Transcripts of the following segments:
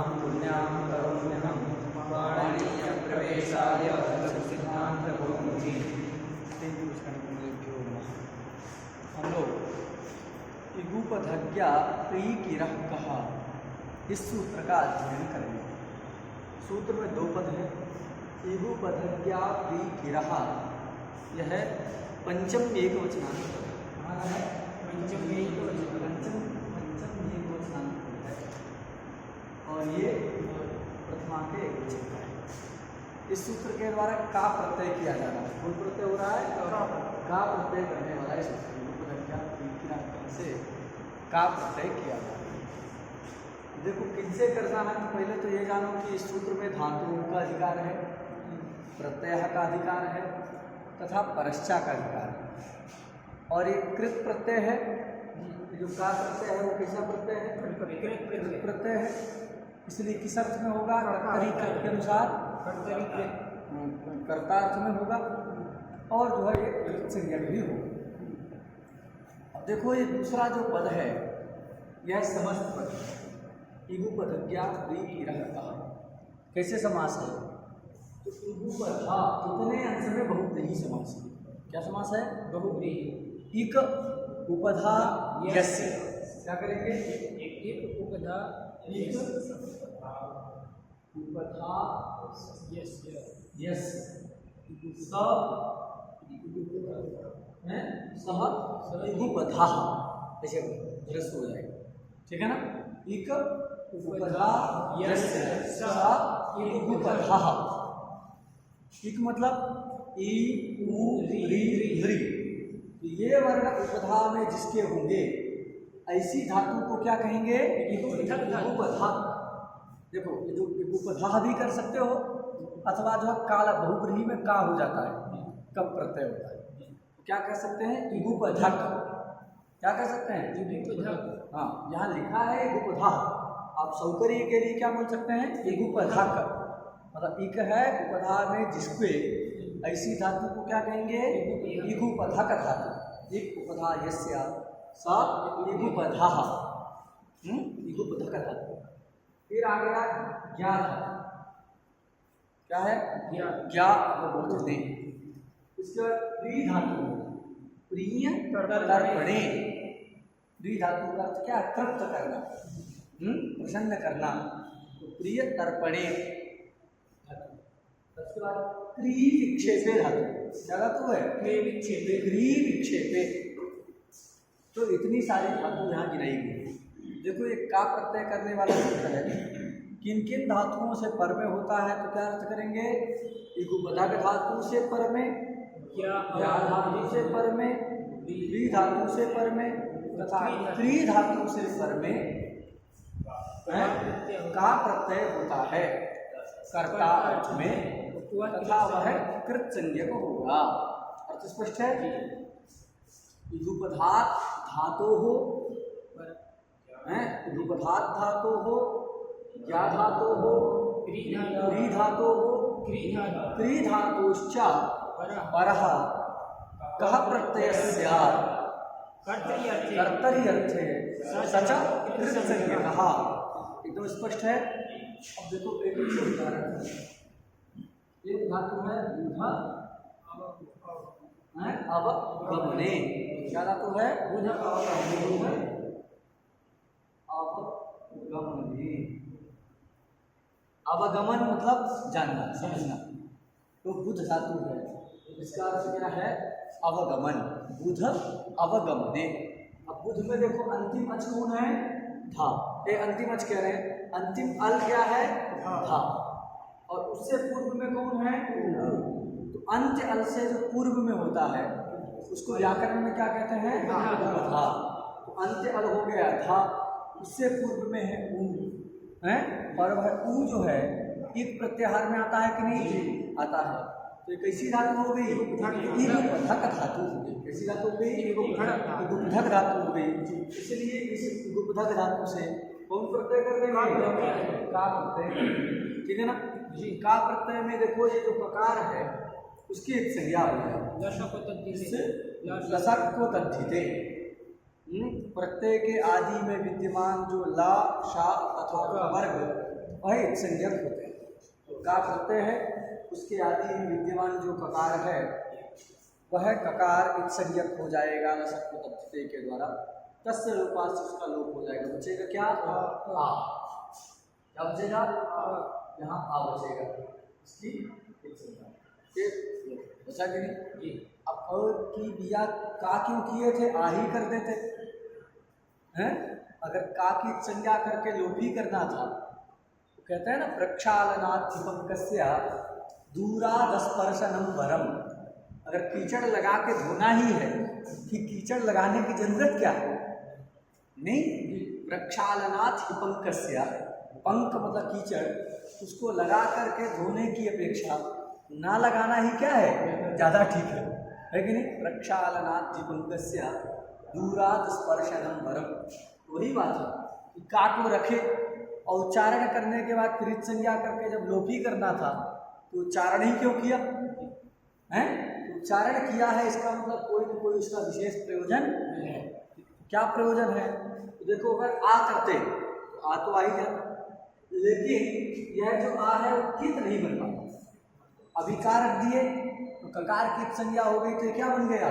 पुण्याहं पुण्यां करोम्यहं वाणीयप्रवेशाय सिद्धान्तकौमुदी। हम लोग इगुपधज्ञा प्रीकिरः कहा इस सूत्र का अध्ययन करेंगे। सूत्र में दो पद हैं, इगुपधज्ञा प्रीकिरः, यह पंचम एकवचनांत पद है। पंचम एकवचनांत है और ये प्रथमा के एकवचन का है। इस सूत्र के द्वारा का प्रत्यय किया जा रहा है, कौन प्रत्यय हो रहा है? का प्रत्यय करने वाला है सूत्र। इगुपधज्ञा प्रीकिरः से का प्रत्यय किया जा रहा है। देखो किनसे करना है, तो पहले तो ये जानो कि इस सूत्र में धातुओं का अधिकार है, प्रत्यय का अधिकार है तथा परश्चा का अधिकार है। और ये कृत प्रत्यय है, जो का प्रत्यय है वो कैसा प्रत्यय है? कृत प्रत्यय है। इसलिए किस अर्थ में होगा? कर्तरी कृत के अनुसार कर्ता अर्थ में होगा और जो है ये कृत संज्ञक भी होगा। अब देखो ये दूसरा जो पद है यह समस्त पद है। इगुपधज्ञा प्रीकिरः कहा कैसे समास है? तो इगुपधा कितने अंश में बहुव्रीहि समास है। क्या समास है? बहुव्रीहि। इक उपधा यस्य, क्या करेंगे? एक उपधा उपधा यस्य सह इगुपधा, ऐसे ह्रस्व हो जाएगा, ठीक है ना? इक उपधा यस्य सह इगुपधा। इक मतलब ई उ री ह्री, ये वर्ण उपधा में जिसके होंगे ऐसी धातु को क्या कहेंगे? इगुपधा। देखो ये जो इगुपधा भी कर सकते हो अथवा जो काला बहुव्रीहि में का हो जाता है, कब प्रत्यय होता है, क्या कह सकते हैं? इगुपधक। क्या कह सकते हैं? इगुपधक। हाँ, यहाँ लिखा है इगुपधा, आप सौकर्य के लिए क्या बोल सकते हैं? इगुपधक। मतलब इक है उपधा में जिसके ऐसी धातु को क्या कहेंगे? इगुपधक धातु। एक उपधा यस्य सा इगुपधा, इगुपधक धातु। फिर आ गया ज्ञा धातु। क्या है? ज्ञा बोलते हैं। इसके बाद प्री धातु, प्रिय तर्पणे। प्री धातु का अर्थ क्या? तृप्त करना, प्रसन्न करना। तो प्रिय तर्पणे। उसके बाद क्री विक्षेपे धातु। क्या धातु है? क्री विक्षेपे। तो इतनी सारी धातु यहाँ गिनाई गई। देखो ये का प्रत्यय करने वाला सूत्र है। किन किन धातुओं से पर में होता है तो क्या अर्थ करेंगे? इगुपधक धातु से पर में, ज्ञा धातु से पर में, द्वि धातु से पर में तथा त्रि धातु से पर में का प्रत्यय होता है कर्ता अर्थ में, तथा वह कृत संज्ञक होगा। अर्थ स्पष्ट है? इगुपधात धातो हो, इगुपधात धातो हो, ज्ञा धातो हो, क्री धातो हो, क्री धातुश्च परः कः प्रत्यय स्यात् कर्तरि अर्थे सच कृत संज्ञकः। एकदम स्पष्ट है। अब देखो एक उदाहरण, एक धातु है बुध अवगमने। क्या धातु है? बुध अवगमने। अवगमन मतलब जानना, समझना। तो बुध धातु है, इसका अर्थ क्या है? अवगमन। बुध अवगमने। अब बुध में देखो अंतिम अच कौन है? धा। ये अंतिम अच कह रहे हैं, अंतिम अल क्या है? धा। और उससे पूर्व में कौन है? तो अंत्य अल से जो पूर्व में होता है उसको व्याकरण में क्या कहते हैं? धा। तो अंत्य अल हो गया धा, उससे पूर्व में है ऊ, है? और वह ऊ जो है एक प्रत्याहार में आता है कि नहीं? आता है। तो कैसी धातु हो गई? इगुपधक धातु हो गई। कैसी धातु हो गई? इगुपधक धातु हो गई। इसलिए इस इगुपधक धातु से कौन प्रत्यय कर देंगे? का प्रत्यय। ठीक है ना? का प्रत्यय में देखो ये जो ककार है उसकी एक संज्ञा हो जाए, लसक को तद्धिते। प्रत्यय के आदि में विद्यमान जो ला, शा तथा वर्ग वह इत्संज्ञक होते हैं। तो का प्रत्यय है उसके आदि में विद्यमान जो ककार है वह ककार इत्संज्ञक हो जाएगा नसक तत्ते के द्वारा। तस्य लोपात से उसका लोप हो जाएगा। बचेगा क्या? आ। क्या बचेगा? यहाँ आ बचेगा। इसकी बचा कि नहीं? अब और की बिया का क्यों किए थे? आ ही कर देते हैं। अगर का की संज्ञा करके लोप ही करना था तो कहते हैं ना प्रक्षालनाधिपंकस्य दूरादस्पर्शनम वरम। अगर कीचड़ लगा के धोना ही है कि कीचड़ लगाने की जरूरत क्या है? नहीं। प्रक्षालनाधिपंकस्य, पंक मतलब कीचड़, उसको लगा करके धोने की अपेक्षा ना लगाना ही क्या है? ज़्यादा ठीक है कि नहीं? प्रक्षालनाधिपंकस्य दूराद स्पर्शनम वरम। वही बात है कि का को रखे और उच्चारण करने के बाद फिर संज्ञा करके जब लोप ही करना था तो उच्चारण ही क्यों किया है? उच्चारण किया है इसका मतलब कोई न कोई उसका विशेष प्रयोजन है। क्या प्रयोजन है? तो देखो अगर आ करते तो आ तो आ ही जाता, लेकिन यह जो आ है वो कित नहीं बन पाता। अभी का रख दिए तो ककार कित संज्ञा हो गई तो क्या बन गया?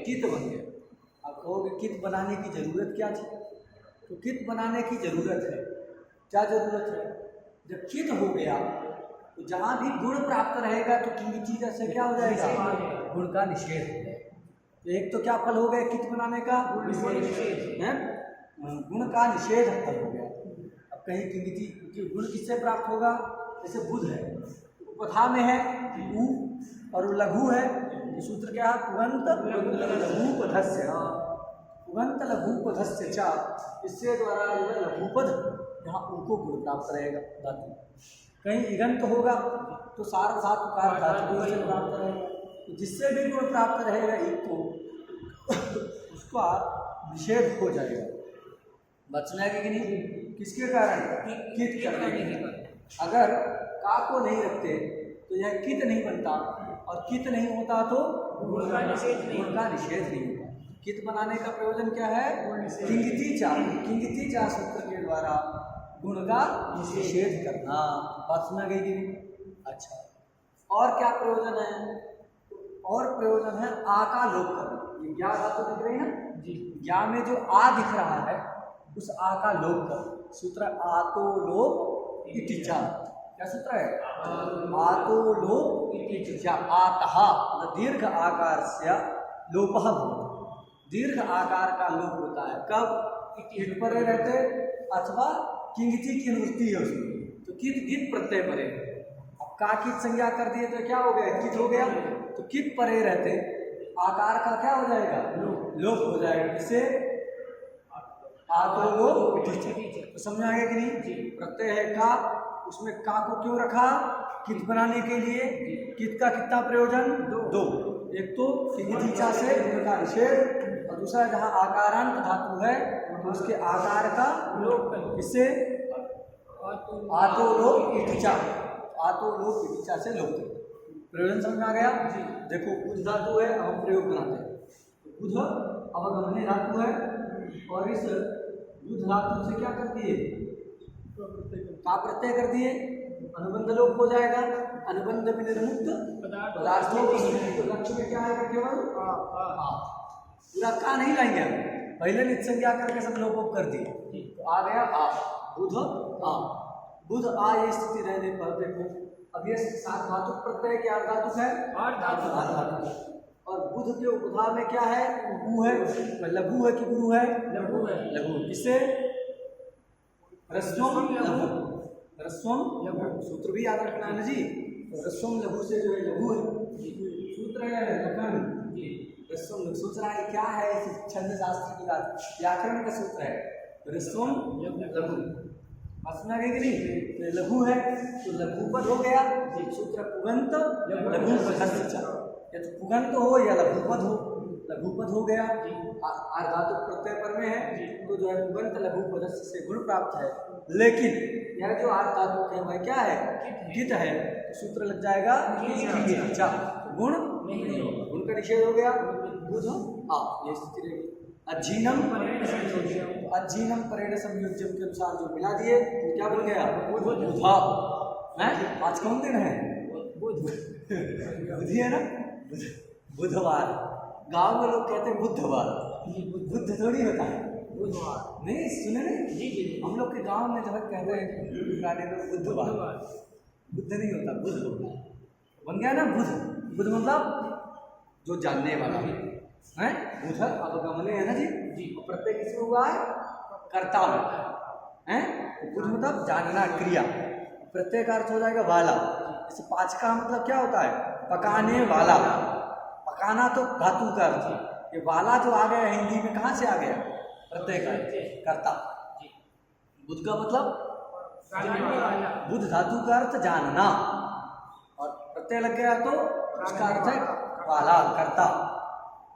कित बन गया। अब कहोगे कित बनाने की जरूरत क्या थी? तो कित बनाने की जरूरत है। क्या जरूरत है? जब कित हो गया तो जहाँ भी गुण प्राप्त रहेगा तो किंचित से क्या हो जाएगा? गुण का निषेध हो जाएगा। तो एक तो क्या फल हो गया कित बनाने का? गुण का निषेध फल हो गया। अब कहीं किंचित गुण किससे प्राप्त होगा? जैसे बुध है उपधा में है उ और लघु है, सूत्र क्या है? पुगंत लघुपधस्य। पुगंत लघुपधस्य चा, इससे द्वारा जो है लघुपध यहाँ उनको गुण प्राप्त रहेगा धातु। कहीं इगंत होगा तो सार्वधातुकार धातु से प्राप्त रहेगा। तो जिससे भी गुण प्राप्त रहेगा एक तो उसका निषेध हो जाएगा। बचना है कि नहीं? किसके कारण? कित करने के कारण। अगर का को नहीं रखते तो यह कित नहीं बनता और कित नहीं होता तो गुण का निषेध नहीं होता। कित बनाने का प्रयोजन क्या है? किंगिति चा सूत्र के द्वारा गुण का निषेध करना। बात सुना गई कि नहीं? अच्छा, और क्या प्रयोजन है? और प्रयोजन है आ का लोप करना। ये ज्ञा धातु दिख रही है ना जी? ज्ञा में जो आ दिख रहा है उस आ का लोप कर। सूत्र आतो लोप इति चा। क्या सूत्र है? आतो लोप इति चा। आतः दीर्घ आकार से लोपः भवति। दीर्घ आकार का लोप होता है कब? इट परे रहते अथवा किंगिति की निवृत्ति है उसमें तो कित गित प्रत्यय परे। अब का कित संज्ञा कर दिए तो क्या हो गया? कित हो गया। तो कित परे रहते आकार का क्या हो जाएगा? लोप हो जाएगा। इससे आतो लोप। तो समझ आ गया कि नहीं? प्रत्यय है का, उसमें का को क्यों रखा? कित बनाने के लिए। कित का कितना प्रयोजन? दो। एक तो किंगितिचा से गुण का निषेध और दूसरा जहाँ आकारांत धातु है तो उसके आकार का लोप। इससे आतो लोप इतिचा। आतो लोप इतिचा से लोप प्रयोजन समझ आ गया? देखो बुध धातु है, हम प्रयोग बनाते हैं। बुध अवगमनीय धातु है और इस बुध धातु से क्या कर दिए? का प्रत्यय कर दिए, अनुबंध लोप हो जाएगा। अनुबंध में निर्मुक्त पदार्थों की तो लक्ष्य में क्या आएगा? केवल पूरा का नहीं लाएंगे। पहले नित संज्ञा करके सब लोप कर दिए तो आ गया आ। बुध आ। बुध आ ये स्थिति रहने पर देखो अब ये सात धातु प्रत्यय क्या धातु है? आठ धातु। और बुध के उपधा में क्या है? गु है। लघु है कि गुरु है? लघु है। लघु किससे? रस्वम लघु। रस्वम लघु सूत्र भी याद रखना है ना जी। रस्वम लघु से जो है लघु है सूत्र है लखन। रस्वम लघु सोच रहा है क्या है? छंद शास्त्र की बात, व्याकरण का सूत्र है। रस्वम लघु सुना गई कि नहीं? तो लघु है तो लघुपद हो गया। सूत्र पुगंत लघुपधस्य। या तो पुगंत हो या लघुपद हो। लघुपद हो गया। आर धातु प्रत्यय पर में है तो जो है पुगंत लघुपधस्य से गुण प्राप्त है। लेकिन यह जो आर धातु है वह क्या है? कित है। तो सूत्र लग जाएगा गुण नहीं होगा। गुण का निषेध हो गया। बुध आ ये स्थिति रहेगी। अजीनम अजीनम परेण संयोज्यम के अनुसार जो मिला दिए तो क्या बन गया? बुधा। हैं? आज कौन दिन है? बुध है ना, बुधवार। गांव में लोग कहते हैं बुधवार, बुद्ध थोड़ी होता है, बुधवार नहीं सुने नहीं? जी हम लोग के गांव में जो है कहते हैं गाने में बुधवार, बुद्ध नहीं होता, बुध होता बन गया ना बुध। बुध मतलब जो जानने वाला है, बुध अवगमने है ना जी। प्रत्यय किसमें हुआ है? कर्ता है। बुध मतलब जानना, क्रिया। प्रत्यय का अर्थ हो जाएगा वाला। जैसे पाँच का मतलब क्या होता है? पकाने वाला। पकाना तो धातु का अर्थ है, ये वाला जो आ गया हिंदी में कहाँ से आ गया? प्रत्यय का कर्ता। बुध का मतलब बुध धातु का अर्थ जानना, और प्रत्यय लग गया तो उसका अर्थ है वाला, कर्ता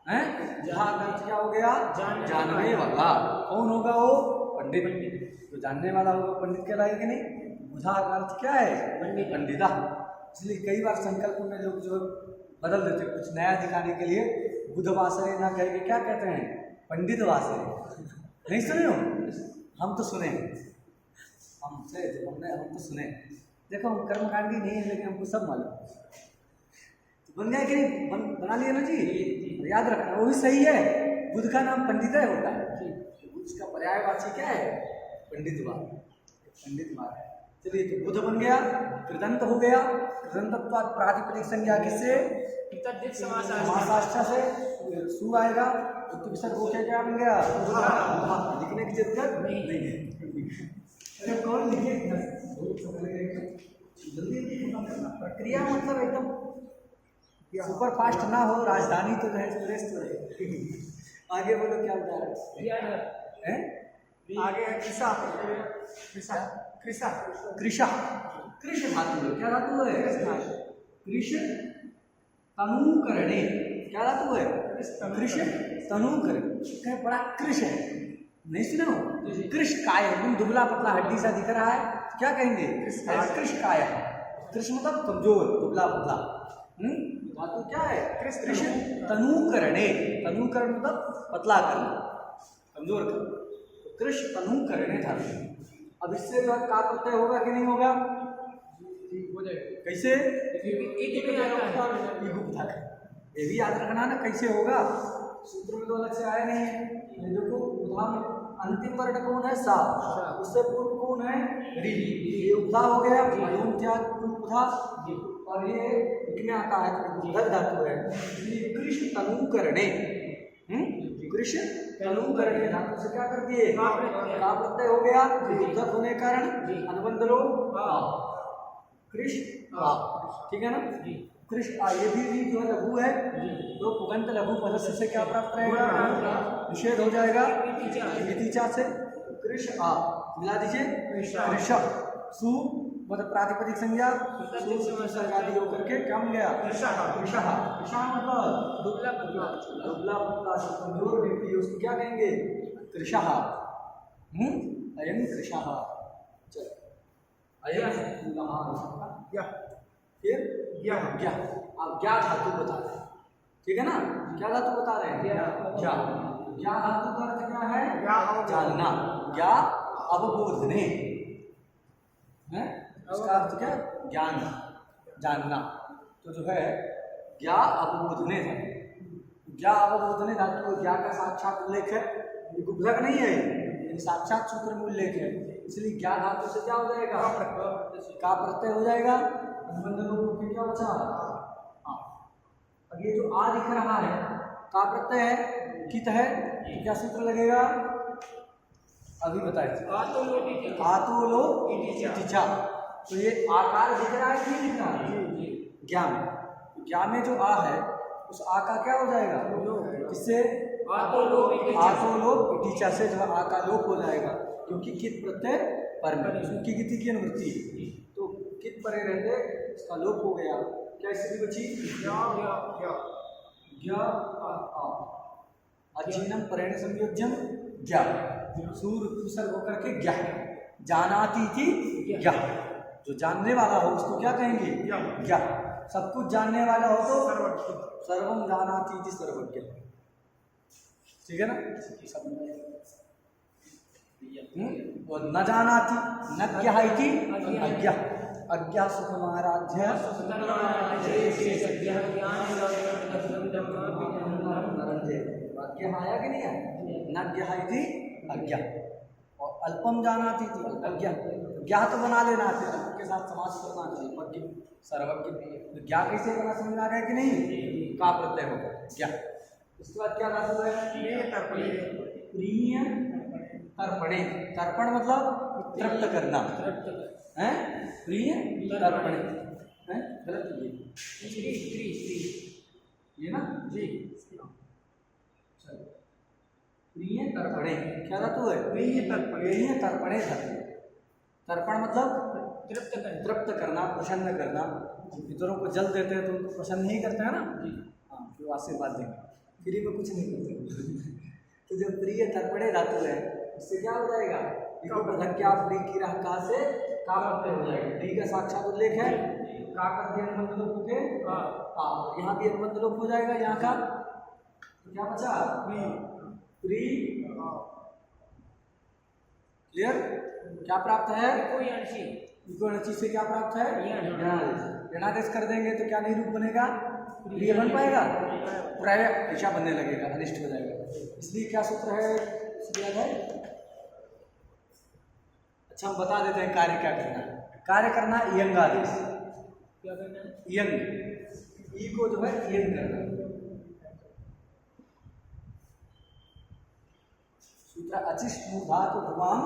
है। जहाँ अर्थ क्या हो गया? जानने वाला। कौन होगा वो? पंडित। जो जानने वाला होगा पंडित कहलाएगा नहीं। बुधा का अर्थ क्या है? पंडिता। इसलिए कई बार संकल्प में लोग जो बदल देते हैं कुछ नया दिखाने के लिए, बुधवासरे ना कह के क्या कहते हैं? पंडित वासरे। नहीं सुने हो? हम तो सुने, हम तो सुने। देखो हम कर्मकांडी नहीं है लेकिन हमको सब मालूम। तो बन गया कि नहीं? बना लिया ना जी। याद रखना वो भी सही है। बुध का नाम पंडित होता है, उसका पर्यायवाची क्या है? पंडितवाद। पंडितवाद। चलिए तो बुध बन गया, कृदंत हो गया। कृदंतत्वाद प्रातिपदिक संज्ञा किससे? समासाष्टा से। सु आएगा तो विसर्ग होके क्या बन गया? लिखने की जरूरत नहीं है। अरे कौन लिखे? जल्दी प्रक्रिया मतलब एकदम सुपर फास्ट ना हो। राजधानी तो जो है एक्सप्रेस तो है। आगे बोलो क्या बता रहे हैं? आगे है कृषा। कृषा कृषा कृष धातु है। क्या धातु है? कृष तनुकरणे। क्या धातु है? कृष तनुकरणे। बड़ा कृष है, नहीं सुने हो? कृष काय, एकदम दुबला पतला हड्डी सा दिख रहा है, क्या कहेंगे? कृष काय। कृष मतलब कमजोर, दुबला पतला। धातु क्या है? कृष तनुकरणे। तनुकरण मतलब पतला करना, कमजोर करना। कृष तनुकरणे धातु। अब इससे जो का प्रत्यय होगा कि नहीं होगा? हो जाएगा। कैसे? ये भी याद रखना ना कैसे होगा। सूत्र में तो अलग से आया नहीं है। देखो उधा में अंतिम वर्ण कौन है? सा। उससे पूर्व कौन है? री। ये उधा हो गया, उधा। और ये में आता है तो धातु है। कृष तनुकरणे। कृष तनुकरणे धातु से क्या कर दिए? का प्रत्यय हो गया, उद्धत होने के कारण अनुबंध लो कृष आ। ठीक है ना? कृष आ। ये भी जो है लघु है, तो पुगंत लघु पदस्य से क्या प्राप्त रहेगा? निषेध हो जाएगा वितिचा से। कृष आ मिला दीजिए। कृष सु मतलब प्रातिपदिक संज्ञा आदि होकर के क्या बन गया? कृषा। मतलब दुबला पतला कमजोर व्यक्ति, उसको क्या कहेंगे? कृषा। अयं कृषा। चलो फिर आप क्या धातु बता रहे हैं? ठीक है ना? क्या धातु बता रहे हैं? क्या धातु का अर्थ क्या है? जानना। क्या अवबोधने है, उसका अर्थ क्या? ज्ञान, जानना। तो जो है ज्ञा अवबोधने धातु। ज्ञा अवबोधने धातु, ज्ञा का साक्षात उल्लेख है, उपलग नहीं है, साक्षात सूत्र में उल्लेख है। इसलिए ज्ञा धातु से क्या हो जाएगा? का प्रत्यय हो जाएगा। अनुबंध लोगों क्या बचा? अब ये जो आ दिख रहा है का प्रत्यय है, कित है, तो क्या सूत्र लगेगा? अभी बताइए। आतोलो इटिचा। तो ये आकार दिख रहा है कि नहीं दिख रहा है? ज्ञा में। ज्ञा में जो आ है उस आ का क्या हो जाएगा? किससे? आतोलो इटिचा से जो आ का लोप हो जाएगा, क्योंकि कित प्रत्यय पर में, उसकी किति की अनुवृत्ति, तो कित परे रहते उसका लोप हो गया। क्या स्थिति बची? ज्ञा अजीनम परेण संयोज्यम ज्ञा। सूर्य विसर्ग होकर के ज्ञा। जानाती थी ज्ञा। जो जानने वाला हो उसको क्या कहेंगे? ज्ञा। सब कुछ जानने वाला हो तो सर्वम जानाती थी सर्वज्ञ। ठीक है ना। सब और न जानाति न ज्ञः इति अज्ञः, अज्ञः सुखमाराध्य अज्ञः आया कि नहीं आया, न ज्ञः इति अज्ञः। और अल्पम जानाति थी अज्ञा, ज्ञा तो बना लेना है, फिर अल्प के साथ समास करना चाहिए, अल्पज्ञ सर्वज्ञ। तो ज्ञा कैसे बना, समझ में आ गया कि नहीं, का प्रत्यय होगा ज्ञा। उसके बाद क्या धातु है, प्रिय तर्पणे, तर्पण मतलब तृप्त करना है, प्रिय तर्पणे है, गलत ये ना जी। प्रिय तर्पणे क्या धातु है, प्रिय तर्पणे धातु। तर्पण मतलब तृप्त करना, प्रसन्न करना। इतरों को जल देते हैं तो उनको प्रसन्न नहीं करते हैं ना, हाँ, तो आशीर्वाद देंगे, फ्री में कुछ नहीं करते। तो जो प्रिय तर्पणे धातु है उससे क्या हो जाएगा, क्या प्री की राह का से का प्रत्यय हो जाएगा। प्री का साक्षात उल्लेख है, का करते अनुबंध लोप होते, यहाँ भी अनुबंध लोप हो जाएगा, यहाँ का तो क्या बचा प्री। क्लियर, क्या प्राप्त है, इको णची से क्या प्राप्त है, यणादेश कर देंगे तो क्या नहीं रूप बनेगा, प्रिय बन पाएगा, प्राय ऐसा बनने लगेगा, अनिष्ट हो जाएगा। इसलिए क्या सूत्र है, याद है। अच्छा हम बता देते हैं कार्य क्या करना है। कार्य करना यंग आदेश, क्या करना है, यंग, ई को जो है यंग करना। सूत्र अचिष्णु धातु भुवाम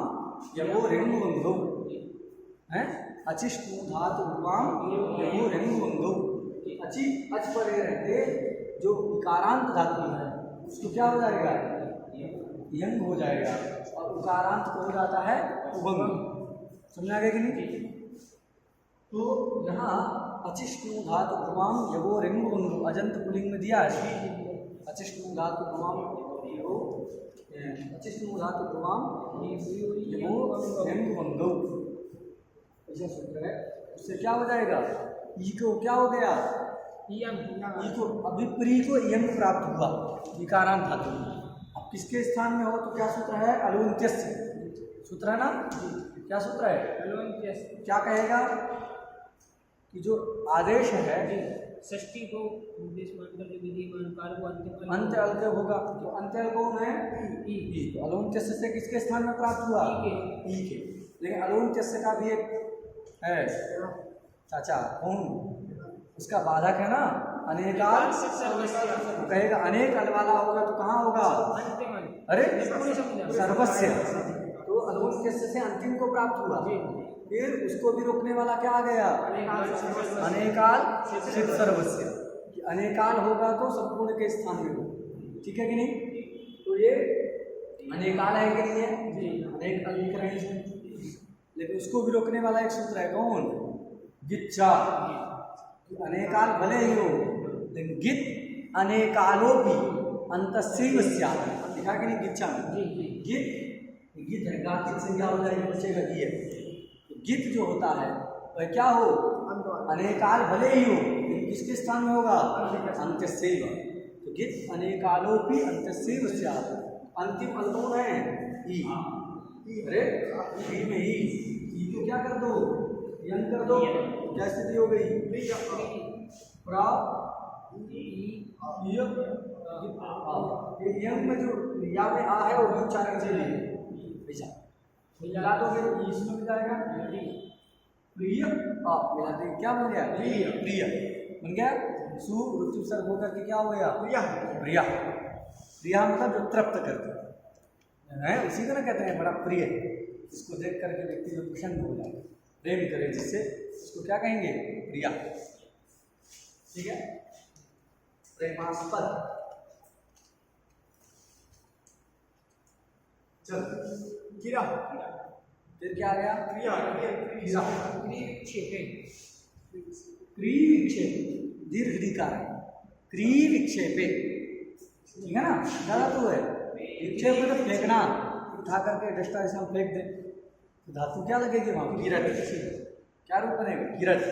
यमो रेणु बंधो है, अचिष्णु धातु भुवाम यमो रेणु बंधो। अचि अच पर रहते जो विकारांत धातु है उसको क्या हो जाएगा, यंग हो जाएगा, और उकारांत को हो जाता है उभंग। समझ आ गया कि नहीं। तो यहाँ अचिष्णु धातु भुवाम यवो रेणु बंधो अजंत पुलिंग में दिया है, अचिष्णु धातु भुवाम यवो, अचिष्णु धातु भुवाम यवो रेणु बंधो, ऐसा सूत्र है। उससे क्या हो जाएगा, ई को क्या हो गया, ई को अभी प्री को यंग प्राप्त हुआ, विकारांत धातु। अब किसके स्थान में हो तो क्या सूत्र है, अलवंत्यस्य सूत्र है ना, क्या सूत्र है, अलवंत्यस्य। क्या कहेगा कि जो आदेश है षष्ठी को अंत्य अल्प होगा, तो अंत्य अल्प में ई, तो अलवंत्यस्य से किसके स्थान में प्राप्त हुआ, ई के। लेकिन अलवंत्यस्य का भी एक है चाचा कौन, उसका बाधक है ना अनेकाल, तो कहेगा अनेक अल वाला होगा तो कहाँ होगा, अरे सर्वस्य, तो अलवंत्यस्य से अंतिम को प्राप्त हुआ, फिर उसको भी रोकने वाला क्या आ गया, अनेकाल सिद्ध सर्वस्य। अनेकाल होगा तो संपूर्ण के स्थान में हो, ठीक है कि नहीं। तो ये अनेकाल है कि नहीं है, अनेक अल लिख रहे हैं, लेकिन उसको भी रोकने वाला एक सूत्र है कौन, गिच्चा। अनेकाल भले ही हो लेकिन गित अनेकालोपि अंतस्यैव स्यात्, लिखा कि नहीं गिच्चा में, गित गित है, गातिक से क्या हो जाएगा, बचेगा गिय। तो गित जो होता है वह क्या हो, अनेकाल भले ही हो लेकिन किसके स्थान में होगा, अंत्यस्यैव। तो गित अनेकालोपि अंत्यस्यैव स्यात्, अंतिम अल्प है ई, अरे ई में ई को क्या कर दो, यंग कर दो, क्या स्थिति हो गई, यंग में जो या में आ है वो उच्चारण से लिए ऐसा मिला दोगे तो इसमें भी जाएगा प्रिय, मिला देंगे क्या बन गया, प्रिय, प्रिय बन गया, सु रुचि सर्ग होकर के क्या हो गया, प्रिया, प्रिया, प्रिया मतलब जो तृप्त करते हैं, उसी को ना कहते हैं बड़ा प्रिय। इसको देख करके व्यक्ति जो प्रसन्न हो जाए, प्रेम करे जिससे, उसको क्या कहेंगे, प्रिया, ठीक है, प्रेमास्पद। चल गिरा, फिर क्या आ गया, क्रिया, क्रिया, क्रीविक्षेप, दीर्घ ऋकार है, क्रीविक्षेपे, ठीक है ना, ज्यादा तो है, विक्षेप मतलब फेंकना, उठा करके डस्टा ऐसा फेंक दे, तो धातु क्या लगेगी वहाँ, गिरत, क्या रूप बनेगा, गिरत।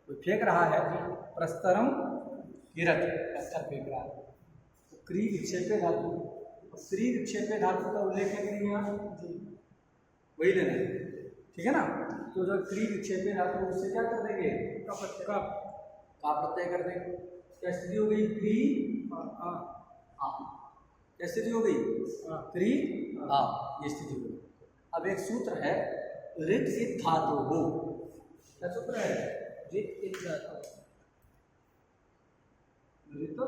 तो फेंक रहा है, प्रस्तरम गिरत, पत्थर फेंक रहा है, तो क्री विक्षेपे धातु, स्त्री विक्षेपे धातु का उल्लेख है कि नहीं यहाँ? वही लेना है, ठीक है ना। तो जो क्री विक्षेपे धातु उससे क्या कर देंगे? का प्रत्यय कर देंगे। क्या स्थिति हो गई? क्री क्या स्थिति हो गई? क्री ये स्थिति हो गई। अब एक सूत्र है ऋत इत धातु हो। क्या सूत्र है? ऋत इत धातु। ऋत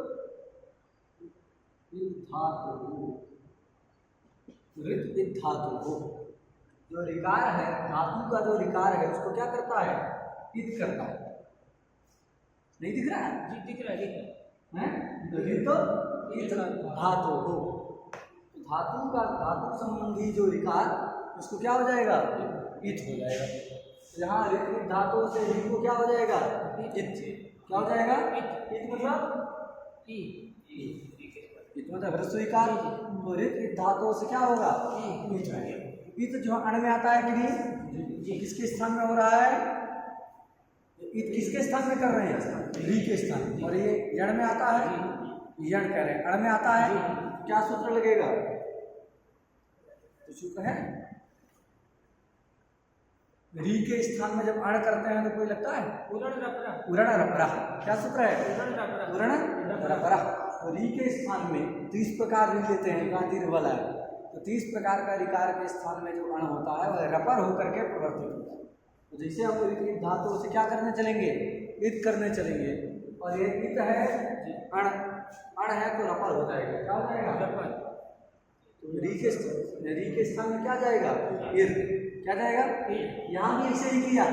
इत धातु हो। ऋत इत धातु हो। जो ऋकार है, धातु का जो ऋकार है उसको क्या करता है? इत करता है। नहीं दिख रहा है? जी दिख रहा है। ऋत इत धातु हो। धातु का धातु संबंधी जो ऋकार उसको क्या हो जाएगा? इत हो जाएगा। यहाँ ऋत धातु से ऋ को क्या हो जाएगा? इत। क्या हो जाएगा? इत मतलब इत मतलब ह्रस्व ऋकार। तो ऋत धातु से क्या होगा? इत जो अण में आता है कि नहीं? किसके स्थान में हो रहा है? इत किसके स्थान में कर रहे हैं? री के स्थान। और ये यण में आता है, यण कह रहे हैं। अण में आता है, क्या सूत्र लगेगा? तो सूत्र है री के स्थान में जब अण करते हैं तो कोई लगता है? उरण रपरा। क्या सूत्र है? उरण रपरा। तो री के स्थान में 30 प्रकार री लेते हैं, यहाँ दीर्घ वाला है। तो 30 प्रकार का ऋकार के स्थान में जो अण होता है वह रपर होकर के प्रवर्तित होता है। तो जैसे हम ऋत धातु से क्या करने चलेंगे? इत करने चलेंगे। और ये इत है, अण है तो रपर हो जाएगा। क्या हो जाएगा? रपर। तो री के स्थान में क्या जाएगा? इर। क्या जाएगा? यहाँ भी ऐसे ही किया,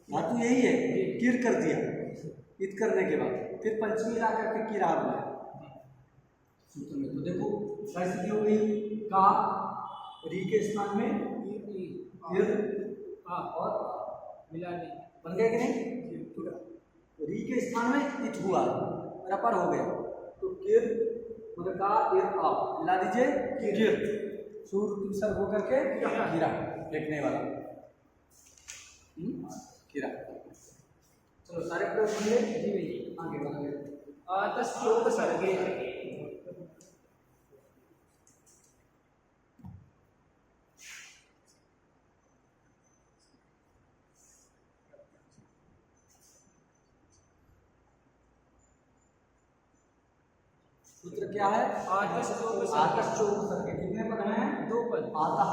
धातु यही है, किर कर दिया इत करने के बाद, फिर पंचमी ला करके किरा बनाया सूत्र में। तो देखो स्थिति हो गई का री के स्थान में इर और मिलाने बन गए कि नहीं? तो री के स्थान में इत हुआ, रपर हो गया। तो किर मतलब का इर आप मिला दीजिए, किर सूर्य सर होकर के गिरा देखने वाला गिरा। चलो सारे प्रयोग होंगे जी। आगे बढ़ेंगे। आतस्योप सर्गे। सूत्र क्या है? आतश्चोप सर्गे। कितने पद हैं? 2 पद। आतः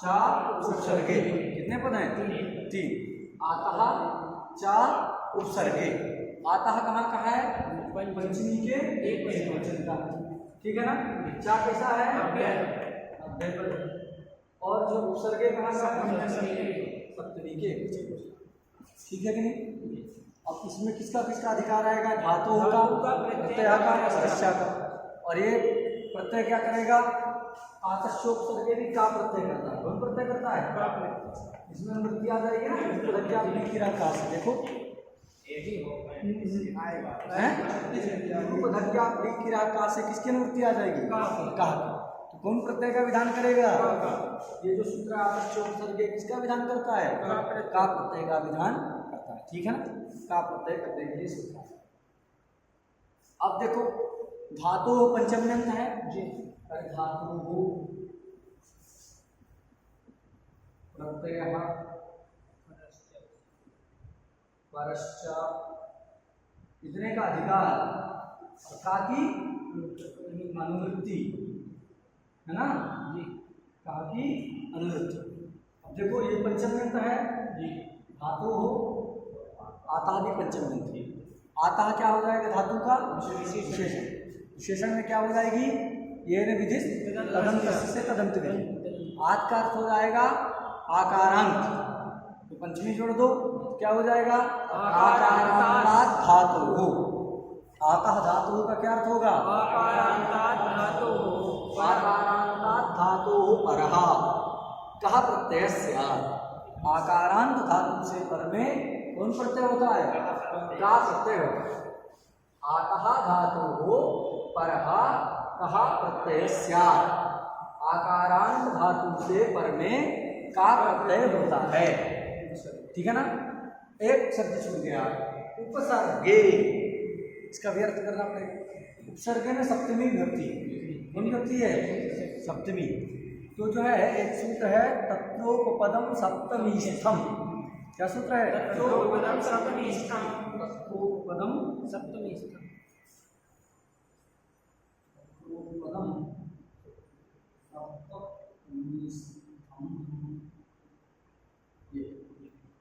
चा उपसर्गे। कितने पद हैं? 3। आतः चा उपसर्गे। आतः कहाँ का है? पंचमी के एक वचन का, ठीक है ना। चा कैसा है? अव्यय पद। और जो उपसर्गे कहाँ का है? सप्तमी के, ठीक है कि नहीं। अब इसमें किसका किसका अधिकार आएगा? धातु होगा, प्रत्यय का, स्पर्शा का। और ये प्रत्यय क्या करेगा? आतश्योप सर्गे भी का प्रत्यय करता है। कौन प्रत्यय करता है? इसमें वृत्ति आ जाएगी ना, उपधक्या किरा का से। देखो उपधक्या किरा का से किसकी अनुवृत्ति आ जाएगी? का। तो कौन प्रत्यय का विधान करेगा? ये जो सूत्र आतश्योप सर्गे किसका विधान करता है? का प्रत्यय का विधान करता है, ठीक है ना। का प्रत्यय करते हैं ये सूत्र। अब देखो धातु पंचम्यंत है जी। धातु हो प्रत्यय परश्च इतने का अधिकार का की अनुवृत्ति है ना जी। का की अनुवृत्ति। अब देखो ये पंचम्यंत है जी। धातु हो आता भी पंचम्यंत। आता क्या हो जाएगा? धातु का विशेषण। विशेषण में क्या हो जाएगी? ये न विधिस तदंत से तदंत विधि। आत का अर्थ हो जाएगा आकारांत। तो पंचमी जोड़ दो, क्या हो जाएगा? आकारांतात् धातु हो। आता धातु का क्या अर्थ होगा? आकारांतात् धातु हो। आकारांतात् धातु हो परः कहा प्रत्यय स्यात्। आकारांत धातु से पर में कौन प्रत्यय होता है? का प्रत्यय होता है। आतः धातु हो परः कहा प्रत्यय स्यात्। आकारांत धातु से पर में का प्रत्यय होता है, ठीक है ना। एक शब्द छूट गया, उपसर्गे। इसका भी अर्थ करना पड़ेगा। उपसर्गे में सप्तमी विभक्ति कौन सी होती है? सप्तमी। तो जो है एक सूत्र है तत्रोपपदम सप्तमीस्थम। क्या सूत्र है? तत्रोपदम सप्तमीस्थम। तत्रोपपदम सप्तमीस्थम। तत्रोपपदम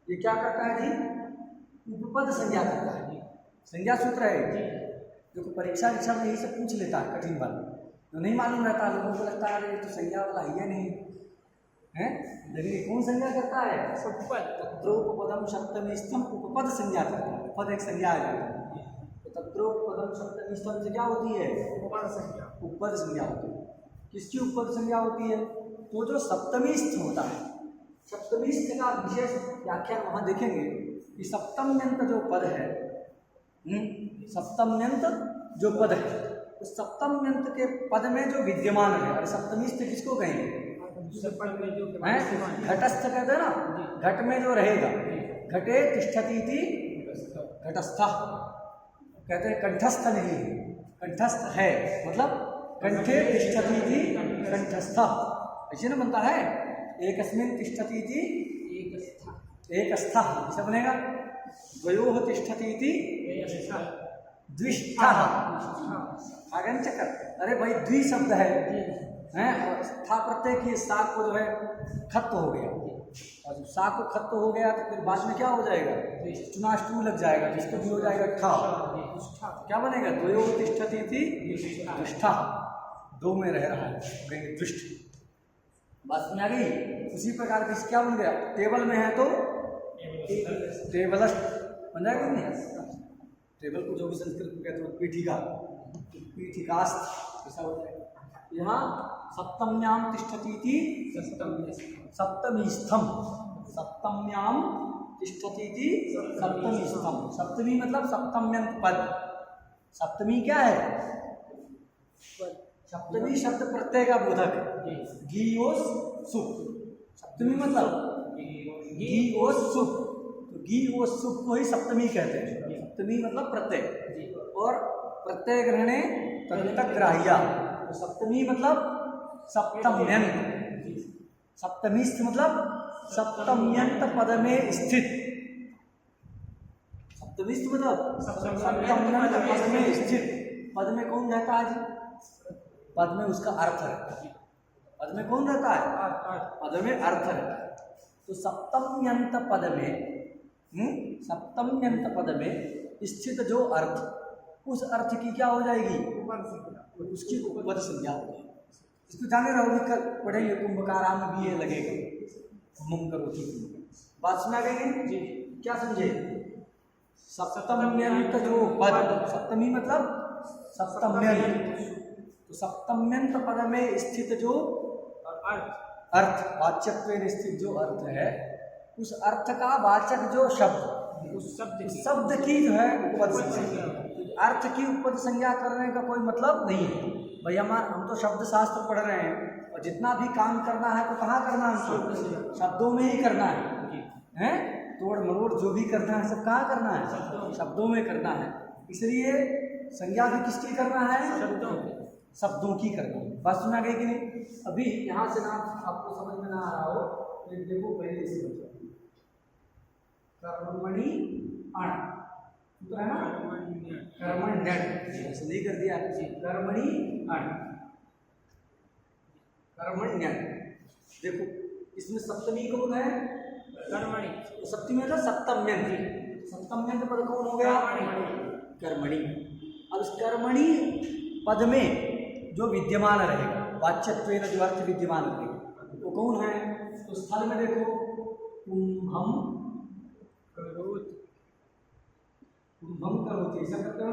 ये क्या करता है जी? उपपद संज्ञा करता है। संज्ञा सूत्र है जो कि परीक्षा में यही सब पूछ लेता है, कठिन वाला तो नहीं मालूम रहता, लोगों को लगता है ये तो संज्ञा वाला है नहीं है, लेकिन ये कौन संज्ञा करता है? उपपद। तत्रोपपदम सप्तमीस्थम उपपद संज्ञा करता है। उपपद एक संज्ञा है। तो तत्रोपपदम सप्तमीस्थम से क्या होती है? उपपद संज्ञा। उपपद संज्ञा होती है। किसकी उपपद संज्ञा होती है? तो जो सप्तमीस्थ होता है, सप्तमीस्थ का विशेष व्याख्यान वहां देखेंगे कि सप्तम्यंत जो पद है, सप्तम्यंत जो पद है, उस सप्तम्यंत के पद में जो विद्यमान है, अरे सप्तमीस्थ किसको कहेंगे? घटस्थ कहते हैं ना, घट में जो रहेगा, घटे तिष्ठति इति घटस्थ कहते हैं, कंठस्थ नहीं, कंठस्थ है मतलब कंठे तिष्ठति इति कंठस्थ, ऐसे ना बनता है। एकस्मिन् तिष्ठति इति एकस्थ, ऐसा बनेगा। द्वयोः तिष्ठति इति द्विष्ठः। आगंचकर, अरे भाई द्वि शब्द है हैं, और स्था प्रत्यय की सा को जो है खत्व हो गया, और जब सा को खत्व हो गया तो फिर बाद में क्या हो जाएगा? चुनाष्टू लग जाएगा, जिसको भी हो जाएगा ठा, क्या बनेगा? द्वयो तिष्ठति इति दुष्टा, दो में रह रहा है, दुष्ट। बात में आ गई। उसी प्रकार का क्या बन गया? टेबल में है तो टेबलस्ट बन जाएगा नहीं? टेबल को जो भी संस्कृत में कहते हैं पीठिका, पीठिकास्थ ऐसा हो जाएगा। यहाँ सप्तम्याम तिष्ठति इति सप्तमीस्थम, सप्तम्याम तिष्ठति इति सप्तमीस्थम। सप्तमी मतलब सप्तम्यंत पद। सप्तमी क्या है? सप्तमी शब्द प्रत्यय का बोधक है। गीओस सुख, सप्तमी मतलब गी और सुख, तो गी और सुख को ही सप्तमी कहते हैं। सप्तमी मतलब प्रत्यय, और प्रत्यय ग्रहणे तदंतग्राह्या, तो सप्तमी मतलब सप्तम्यंत, सप्तमीस्थ मतलब सप्तम्यंत पद में स्थित, सप्तमीस्थ मतलब सप्तम्यंत पद में स्थित। पद में कौन रहता है जी? पद में उसका अर्थ रहता है। पद में कौन रहता है? पद में अर्थ रहता है। तो सप्तम्यंत पद में, सप्तम्यंत पद में स्थित जो अर्थ, उस अर्थ की क्या हो जाएगी? उसकी उपपद संज्ञा हो जाएगी। इसको जाने रहोगे, कल पढ़ेंगे, कुंभकारा में भी ये लगेगा, मम करोति। बात सुना गई? क्या समझे? सप्तम्यंत जो पद, सप्तमी मतलब सप्तम्यंत, तो सप्तम्यंत पद में स्थित जो अर्थ, वाच्यत्व में स्थित जो अर्थ है, उस अर्थ का वाचक जो शब्द, उस शब्द की जो है उपपद संज्ञा। अर्थ की उपपद संज्ञा करने का कोई मतलब नहीं है भाई। हम तो शब्द शास्त्र पढ़ रहे हैं, और जितना भी काम करना है तो कहाँ करना है? हमको शब्दों में ही करना है, तोड़ मरोड़ जो भी करना है सब कहाँ करना है? शब्दों में करना है। इसलिए संज्ञा भी किसकी करना है? शब्दों की करना है। बात सुना गई कि नहीं? अभी यहाँ से ना आपको समझ में ना आ रहा हो तो देखो, पहले इसे बचो, कर्मणि अण, तो है ना, कर्मण्यन, ऐसे नहीं कर दिया, कर्मणि अण, कर्मण्यन। देखो इसमें सप्तमी कौन है? कर्मणि। तो सप्तमी मतलब सप्तम्यंत, सप्तम्यंत पद कौन हो गया? कर्मणि। अब इस कर्मणि पद में जो विद्यमान रहेगा, वाच्यत्व जो अर्थ विद्यमान रहेगा, वो कौन है? तो स्थल में देखो, कुंभम करोति, कुंभम करोति, ऐसा करते हो,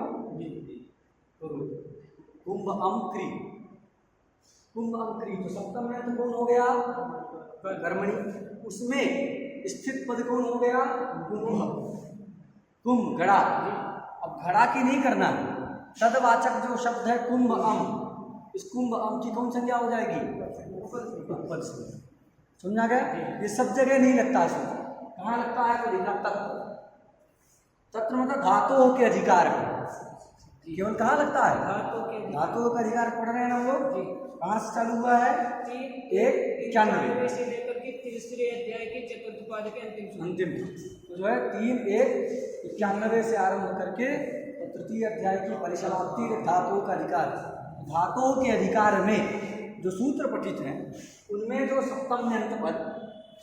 कुंभ अंक्री, कुंभ अंक्री। तो सप्तम में तो कौन हो गया? कर्मणि। उसमें स्थित पद कौन हो गया? कुंभ, कुंभ घड़ा। अब घड़ा की नहीं करना, तदवाचक जो शब्द है कुंभ अम, इस कुंभ अम की कौन संज्ञा हो जाएगी? उपपद संज्ञा। समझा गया? ये सब जगह नहीं लगता है। कहाँ लगता है? तो लिखा तत्व। तत्व मतलब धातुओं के अधिकार में, केवल कहाँ लगता है? धातु के धातुओं का अधिकार पढ़ रहे हैं ना हम लोग। जी। कहाँ से चालू हुआ है? 3:91 से लेकर के तीसरे अध्याय के चतुर्थ पाद के अंतिम सूत्र। अंतिम तो जो है 3:91 से आरंभ करके तो तृतीय अध्याय की परिसमाप्ति धातुओं का अधिकार। धातुओं के अधिकार में जो सूत्र पठित हैं उनमें जो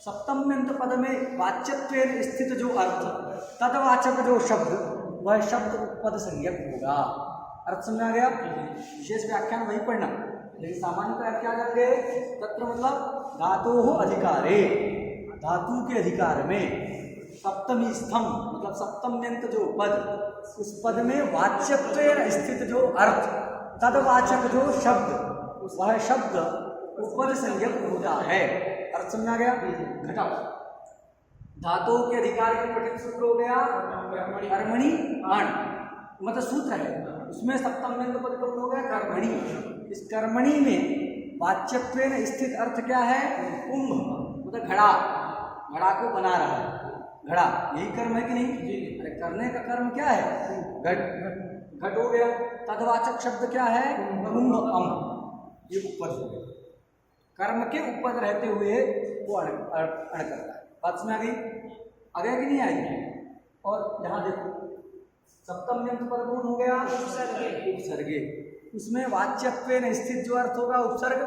सप्तम्यंत पद में वाच्यत्वेन स्थित जो अर्थ तदवाचक जो शब्द वह शब्द उपपद संज्ञक होगा। अर्थ समझ आ गया? विशेष व्याख्यान वही पढ़ना, लेकिन सामान्यतः क्या जाएंगे? तत्र मतलब धातु अधिकारे, धातु के अधिकार में सप्तमी स्तंभ मतलब सप्तम्यंत जो पद उस पद में वाच्यत्वेन स्थित जो अर्थ तदवाचक जो शब्द वह शब्द उपपद संज्ञक होता है। अर्थ समझ आ गया? घटाओ। धातुओं के अधिकार में पठित सूत्र हो गया कर्मणि अण, मतलब सूत्र है उसमें सप्तम्यंत पद कौन हो गया? कर्मणि। इस कर्मणि में वाच्यत्वेन स्थित अर्थ क्या है? कुंभ, मतलब घड़ा, घड़ा को बना रहा है, घड़ा, यही कर्म है कि नहीं? अरे करने का कर्म क्या है? घट, घट हो गया। तदवाचक शब्द क्या है? कुंभ अम, ये उपपद हो गया। कर्म के उपपद रहते हुए वो अण करता है। बात में आ गई? आ गया कि नहीं आई? और यहाँ देखो सप्तम्यंत पद कौन हो गया? उपसर्गे। उसमें वाच्यत्वेन स्थित जो अर्थ होगा उपसर्ग,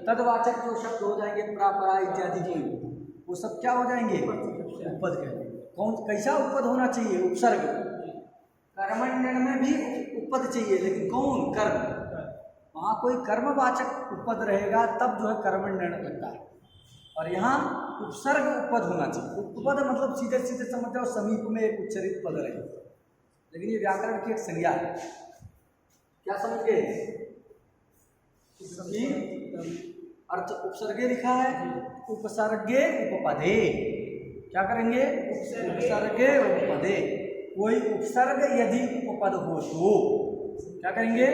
तदवाचक जो शब्द हो जाएंगे परा इत्यादि कोई, वो सब क्या हो जाएंगे? उपपद कहते हैं। कौन कैसा उपपद होना चाहिए? उपसर्ग। कर्मण्यन में भी उपपद चाहिए, लेकिन कौन? कर्म। वहाँ कोई कर्मवाचक उपपद रहेगा तब जो है कर्मण्यन लगता है, और यहाँ उपसर्ग उपपद होना चाहिए। उपपद मतलब सीधे सीधे समझ जाओ समीप में एक उच्चरित पद रहे, लेकिन ये व्याकरण की एक संज्ञा है। क्या समझ गए? अर्थ उपसर्गे लिखा है, उपसर्गे उपपदे। क्या करेंगे? उपसर्गे उपपदे। कोई उपसर्ग यदि उपपद हो तो क्या करेंगे?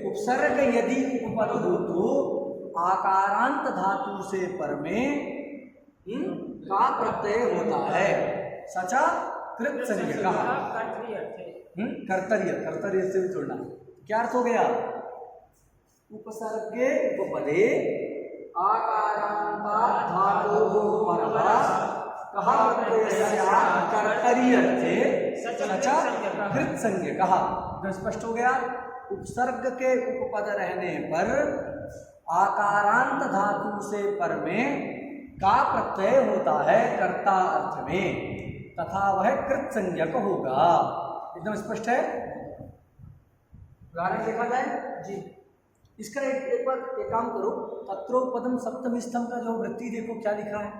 उपसर्ग यदि उपपद हो तो आकारांत धातु से पर में का प्रत्यय होता है। सचा कृत संज्ञक कर्तर्य, कर्तर्य से भी जोड़ना। क्या अर्थ हो गया? उपसर्गे उपपदे आकारांतात् धातोः परः कहा कर्तर्य सचा कृत संज्ञक। तो स्पष्ट हो गया। उपसर्ग के उपपद रहने पर आकारांत धातु से पर में का प्रत्यय होता है कर्ता अर्थ में, तथा वह कृत संज्ञक होगा। एकदम स्पष्ट है? उदाहरण देखा जाए जी। इसका एक बार एक काम करो, तत्रोपदम सप्तमी स्तंभ का जो वृत्ति देखो क्या लिखा है।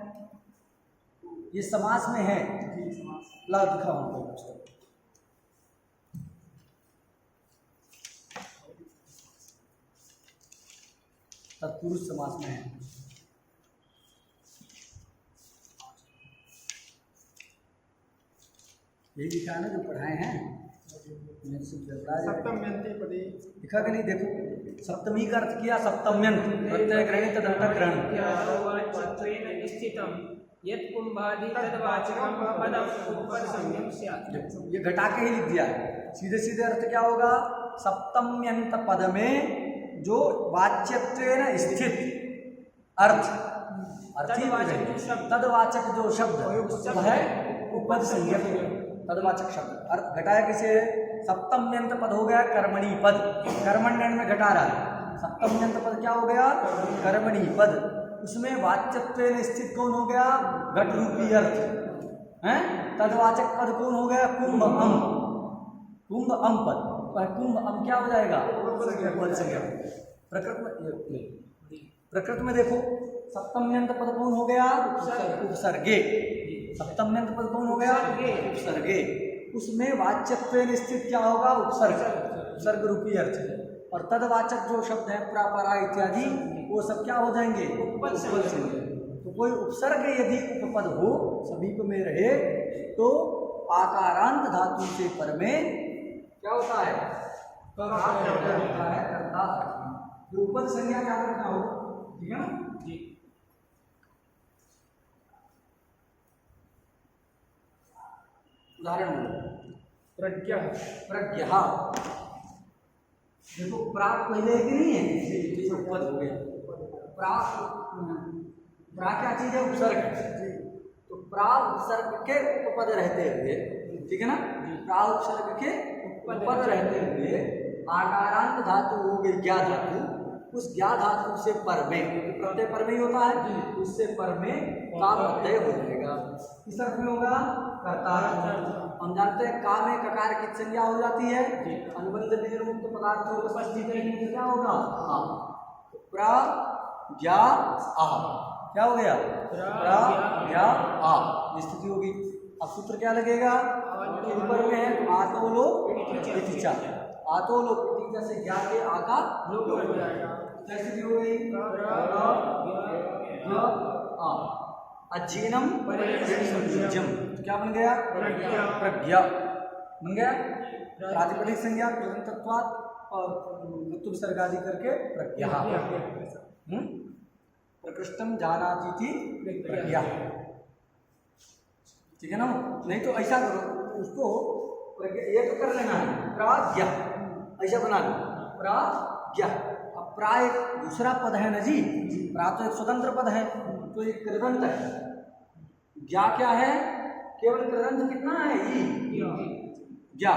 ये समास में है, ला दिखाओ पुस्तक। तत्पुरुष समास में है। यही लिखा है ना जो पढ़ाए हैं। सप्तम्यन्ते पदे लिखा कि नहीं? देखो सप्तमी का अर्थ किया सप्तम्यंत, प्रत्यय ग्रहण तदंत ग्रहण। वाच्यत्वेन स्थितम यत् कुंभादि तद्वाचकम पदम उपपद संज्ञक स्यात्। ये घटा के ही लिख दिया है। सीधे सीधे अर्थ क्या होगा? सप्तम्यंत पद में जो वाच्यत्वेन स्थित अर्थ, तदवाचक जो शब्द वह उपपद संज्ञक। तदवाचक शब्द अर्थ घटाया किसे? सप्तम्यंत पद हो गया कर्मणि पद, कर्मण्यन में घटा रहा है। सप्तम्यंत पद क्या हो गया? कर्मणि पद। उसमें वाच्यत्वेन स्थित कौन हो गया? घट रूपी अर्थ है। तदवाचक पद कौन हो गया? कुंभ अम, कुंभ अम पद। कुंभ अम क्या हो जाएगा? उपपद संज्ञक। प्रकृत में देखो सप्तम्यंत पद कौन हो गया? उपसर्गे। सप्तम्यंत पद कौन हो गया? उपसर्गे। उसमें वाच्यत्वेन स्थित क्या होगा? उपसर्ग, उपसर्ग रूपी अर्थ है। और तदवाचक जो शब्द है प्रापरा इत्यादि वो सब क्या हो जाएंगे? उपपद संज्ञक। तो कोई उपसर्ग यदि उपपद हो समीप में रहे तो आकारांत धातु से पर में क्या होता है? कर्ता। जो उपपद संज्ञा क्या करना हो, ठीक है ना जी। उदाहरण बोलो। प्रज्ञा, प्रज्ञा देखो प्राक पहले है कि नहीं है, जैसे उपपद हो गया। प्रा क्या चीज है, उपसर्ग। तो प्रा उपसर्ग के उपपद रहते हुए, ठीक है ना, प्रा उपसर्ग के उपपद रहते हुए आकारांत धातु हो गई ज्ञा धातु, उस ज्ञा धातु से पर में, प्रत्यय पर में ही होता है, उससे पर में का प्रत्यय हो जाएगा। किस अर्थ में होगा, कर्ता। हम जानते हैं का में ककार की संज्ञा हो जाती है, अनुबंध निर्मुक्त पदार्थों को स्पष्टीकरण में क्या होगा, प्रा ज्ञा आ। क्या हो गया, प्रा ज्ञा आ, स्थिति होगी। अब सूत्र क्या लगेगा, ऊपर में है आतोलो इतिचा, आतोलो इतिचा से ज्ञा के आका लोप हो जाएगा। क्या स्थिति हो गई, आ अजीनम परिजम, क्या बन गया, प्रज्ञा बन गया। प्रातिपदिक संज्ञा कृतंतत्वात् और ऋतु विसर्ग आदि करके प्रज्ञा। प्रकृष्टम जानाति थी प्रज्ञा, ठीक है ना। नहीं तो ऐसा करो, उसको ये तो कर लेना है, प्राज्ञा ऐसा बना लो, प्राज्ञा। अब प्रा एक दूसरा पद है ना जी, प्रा तो एक स्वतंत्र पद है, तो एक कृदंत है। ज्ञा क्या है, केवल कृदंत कितना है, ई ज्ञा।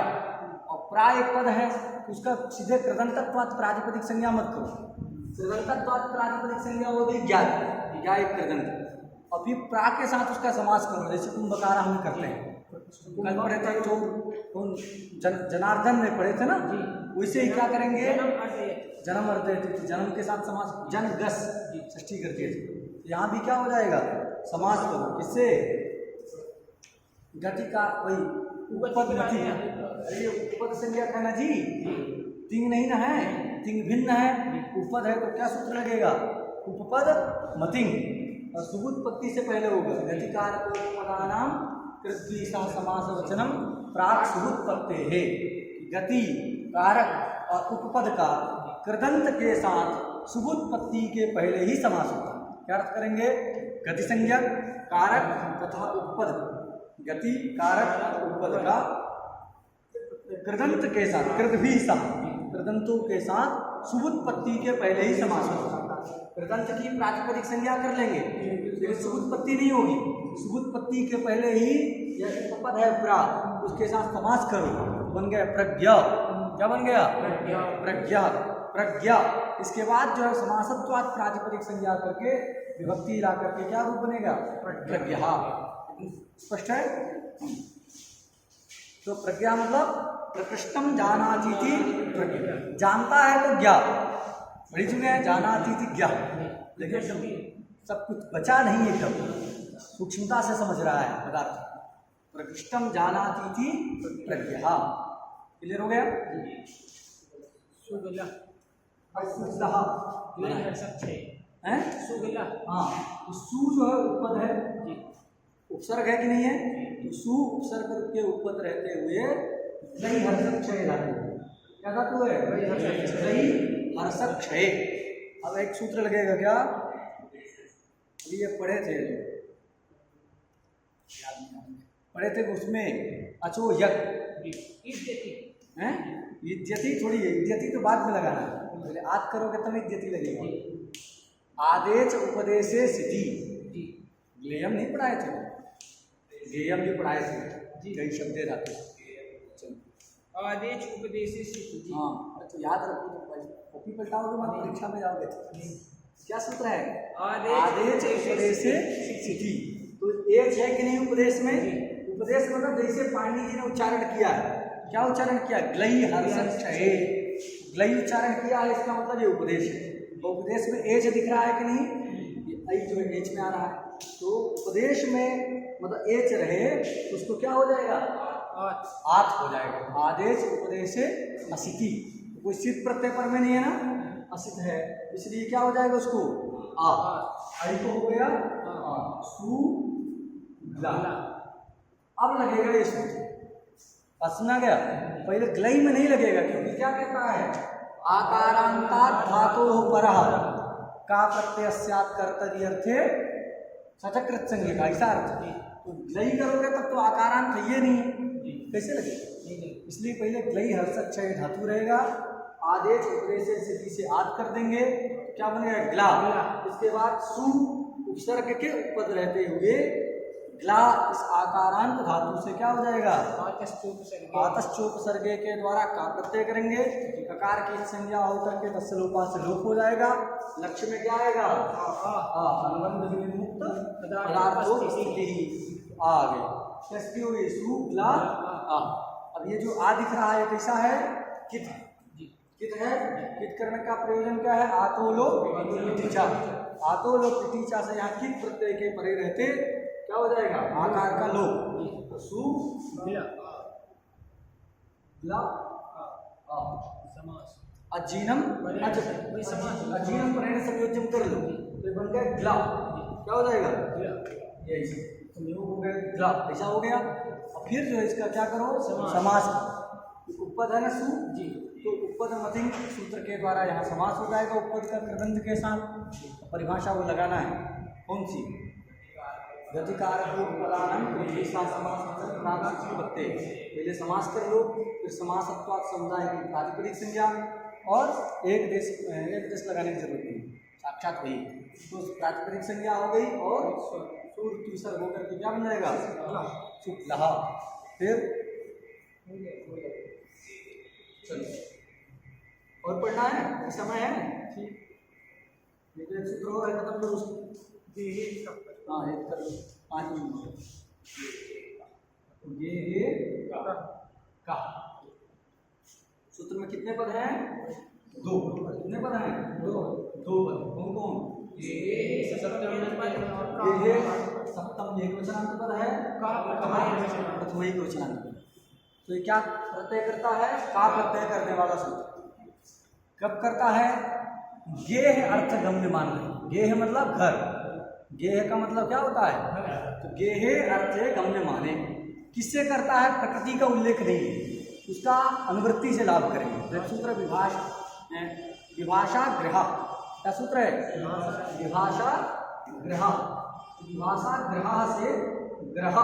और प्रा एक पद है, उसका सीधे कृदंतत्वात् प्रातिपदिक संज्ञा मत करो, कृदंतत्वात् प्रातिपदिक संज्ञा हो गई ज्ञा, ज्ञा एक कृदंत। और फिर प्रा के साथ उसका समास करो, जैसे कुंभकारा हम करते हैं, कल पढ़े थे तो जनार्दन में पढ़े थे ना, वैसे ही क्या करेंगे, जन्म अर्थ है, तो जन्म के साथ समास, जन गस षष्ठी करती है। यहाँ भी क्या हो जाएगा, समास करो, किससे, गति का वही उपपद गति। अरे उपपद संज्ञा का ना जी, तिंग नहीं ना है, तिंग भिन्न है, उपपद है, तो क्या सूत्र लगेगा, उपपद मतिंग, और सुबुत्पत्ति से पहले होगा गतिकार को पदानाम कृद्विषा समास वचनम प्राक सुबुत्पत्ते है। गति कारक और उपपद का कृदंत के साथ सुबुत्पत्ति के पहले ही समास होता है। क्या अर्थ करेंगे, गति संज्ञक कारक तथा उपपद, गति कारक और उपपद का कृदंत के साथ, कृद्विषा कृदंतों के साथ सुबुत्पत्ति के पहले ही समास होता है। कृदंत की प्रातिपदिक संज्ञा कर लेंगे, लेकिन सुबुत्पत्ति नहीं होगी, सुबुत्पत्ति के पहले ही यह उपपद है प्रा, उसके साथ समास करो, बन गया प्रज्ञा। क्या बन गया, प्रज्ञा, प्रज्ञा। इसके बाद जो है समासत्वात् प्रातिपदिक संज्ञा करके विभक्ति ला करके क्या रूप बनेगा, प्रज्ञा। स्पष्ट है। तो प्रज्ञा मतलब प्रकृष्टम जानाति थी प्रज्ञा, जानता है तो ज्ञा, बड़ी चुने है, जानाति थी ज्ञा, लेकिन सब कुछ बचा नहीं, एकदम सूक्ष्मता से समझ रहा है पदार्थ। प्रकृष्टम जानाति थी प्रज्ञा, क्लियर हो गया। सुगला हैं, सुगला, हाँ, तो सु जो है उपपद है, उपसर्ग है कि नहीं है, तो सु उपसर्ग के उपपद रहते हुए लई हर्षक क्षय धातु, क्या धातु है, लई हर्षक क्षय। अब एक सूत्र लगेगा क्या, ये पढ़े थे, उसमें अचो यक हैं, इज्जति थोड़ी है, इज्जति तो बाद में लगाना है, पहले आद करोगे तब इज्जति लगेगा। आदेश उपदेशे सिद्धि, गेयम नहीं पढ़ाए थे, गेयम भी पढ़ाए थे, कई शब्द रहते हैं। आदेश उपदेशे सिद्धि, हाँ तो याद रखो, कॉपी पलटाओगे मत, परीक्षा में जाओगे। क्या सूत्र है, आदेश उपदेशे सिद्धि। तो एक है कि नहीं उपदेश में, उपदेश मतलब जैसे पाणिनि जी ने उच्चारण किया है, क्या उच्चारण किया, ग्लई हर्षक क्षय, ग्लई उच्चारण किया है, इसका मतलब ये उपदेश है। तो उपदेश में एच दिख रहा है कि नहीं, ये आई जो है एच में आ रहा है, तो उपदेश में मतलब एच रहे तो उसको क्या हो जाएगा, आत हो जाएगा। आदेश उपदेशे असिति, कोई सिद्ध प्रत्यय पर में नहीं है ना, असित है, इसलिए क्या हो जाएगा उसको, आ, आई को हो गया सु ला। अब लगेगा ये सूत्र, सुना गया, पहले ग्लई में नहीं लगेगा, क्योंकि क्या कहता है, आकारांतात् धातोः परः का प्रत्ययस्यात् कर्तरि अर्थे सचकृत संज्ञा का, ऐसा अर्थ। तो ग्लई करोगे तब तो आकारांत है ये नहीं, कैसे लगेगा, इसलिए पहले ग्लई हर्षक क्षय धातु रहेगा, आदेश उपदेश से से आद कर देंगे, क्या बनेगा? ग्ला। इसके बाद सु उपसर्ग के उपपद रहते हुए ग्ला इस आकारांत धातु से क्या हो जाएगा? आतश्चोपसर्गे के द्वारा का प्रत्यय करेंगे, ककार की संज्ञा होकर के तस्य लोपा से लोप हो जाएगा। लक्ष्य में क्या आएगा? अनुबंध विमुक्त पदार्थों की स्थिति आ गई। कैसी हो गई? सु ग्ला आ। अब ये जो आ दिख रहा है कैसा है? कित। कित है। कित करने का प्रयोजन क्या है? आतोलो पिटीचा। आतोलो पिटीचा से यहाँ कित प्रत्यय के परे रहते क्या हो जाएगा? आकार का लोप। तो सु ग्ला अजीनम अजीनम परेण संयोजन कर लो तो बन गया ग्ला। क्या हो जाएगा? यही संयोग हो गया ग्ला, ऐसा हो गया। और फिर जो है इसका क्या करो? समास। उपपद है ना सु जी, तो उपपद मतिंग सूत्र के द्वारा यहाँ समास हो जाएगा उपपद का कृदंत के साथ। परिभाषा वो लगाना है कौन सी? गतिकार पहले समास कर लो, फिर समासत्वात् समुदाय की प्रातिपदिक संज्ञा और एक देश लगाने की जरूरत नहीं, साक्षात वही। तो प्रातिपदिक संज्ञा हो गई और सूर तीसर होकर के क्या बन जाएगा? शुक्ला। फिर चलो और पढ़ना है, समय है। ठीक, एक सूत्र और है, खत्म करो उसको। हाँ एक कर लो, 5 मिनट। ये का सूत्र में कितने पद हैं? 2। कितने पद हैं? 2 पद। कौन कौन? ये सप्तम एकवचनांत पद है, प्रथम एकवचनांत पद। तो ये क्या प्रत्यय करता है? का प्रत्यय करने वाला सूत्र। कब करता है? गेह अर्थ गम्य मान। गेह मतलब घर। गेह का मतलब क्या होता है? तो गेहे अर्थे गम्य माने। किससे करता है? प्रकृति का उल्लेख नहीं है, उसका अनुवृत्ति से लाभ करेंगे। सूत्र विभाषा ग्रह। क्या सूत्र है? विभाषा ग्रह। विभाषा ग्रह से ग्रह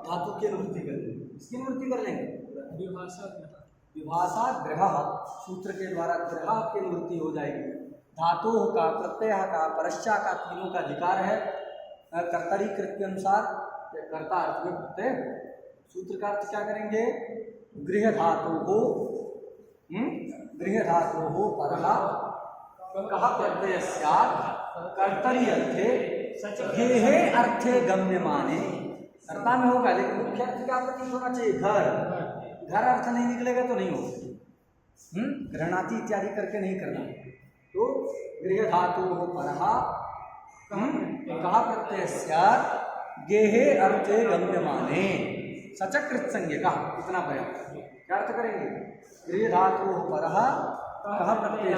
धातु की अनुवृत्ति कर लेंगे। इसकी अनुवृत्ति कर लेंगे विभाषा ग्रह सूत्र के द्वारा ग्रह की अनुवृत्ति हो जाएगी। धातु का, प्रत्यय का, परश्चा का, तीनों का अधिकार है। कर्तरी कृत के अनुसार कर्ता अर्थ में प्रत्यय। सूत्र का अर्थ क्या करेंगे? गृह धातु हो परहा कहा प्रत्यय कर्तरी अर्थे गेहे अर्थे गम्य माने। कर्ता में होगा, लेकिन मुख्य अर्थ क्या प्रतीत होना चाहिए? घर अर्थ नहीं निकलेगा तो नहीं होगा। ग्रहणाति इत्यादि करके नहीं करना। तो गृह धातु हो परहा कहा प्रत्यय गेहे अर्थे गम्य माने सचकृत संज्ञ का। इतना प्रयोग क्या अर्थ करेंगे? गृह धातु हो परहा कहा प्रत्यय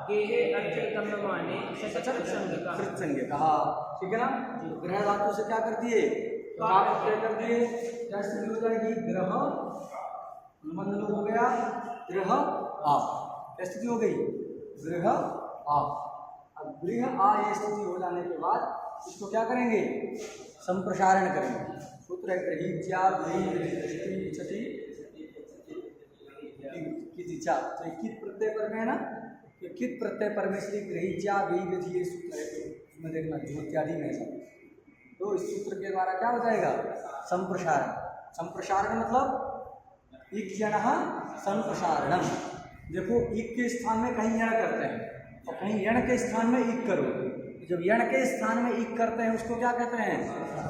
गेहे अर्थे गम्य माने सचकृत संज्ञ कहा। ठीक है ना? गृह धातु से क्या कर दिए? का प्रत्यय कर दिए। क्या स्थिति हो जाएगी? ग्रह मंडल हो गया गृह आ। क्या स्थिति हो गई? गृह आ। अब गृह आ ये स्थिति हो जाने के बाद इसको क्या करेंगे? संप्रसारण करेंगे। सूत्र है गृहीत्या तो कित प्रत्यय पर में है ना, तो कित प्रत्यय पर में इसलिए गृहीत्या विधि सूत्र है। इसमें देखना ज्योत्यादि में है। तो इस सूत्र के द्वारा क्या हो जाएगा? संप्रसारण। संप्रसारण मतलब इक यणः संप्रसारणम। देखो इक के स्थान में कहीं यण करते हैं और कहीं यण के स्थान में इक करो। जब यण के स्थान में इक करते हैं उसको क्या कहते हैं?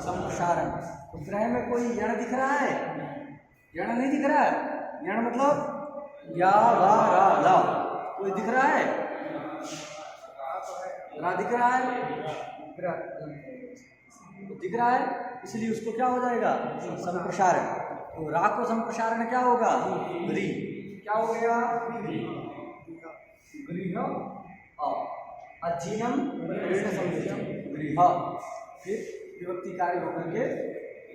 संप्रसारण। तो ग्रह में कोई यण दिख रहा है? यण नहीं दिख रहा है। यण मतलब या वा रा ला कोई दिख रहा है? रा दिख रहा है? दिख रहा है, इसलिए उसको क्या हो जाएगा? संप्रसारण। तो रा को संप्रसारण क्या होगा? री। क्या हो गया? गृह अजीनम गृह। फिर विभक्ति कार्य होकर के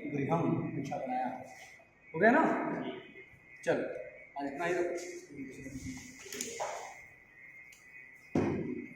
गृहम अच्छा बनाया। हो गया ना? चल आज इतना ही।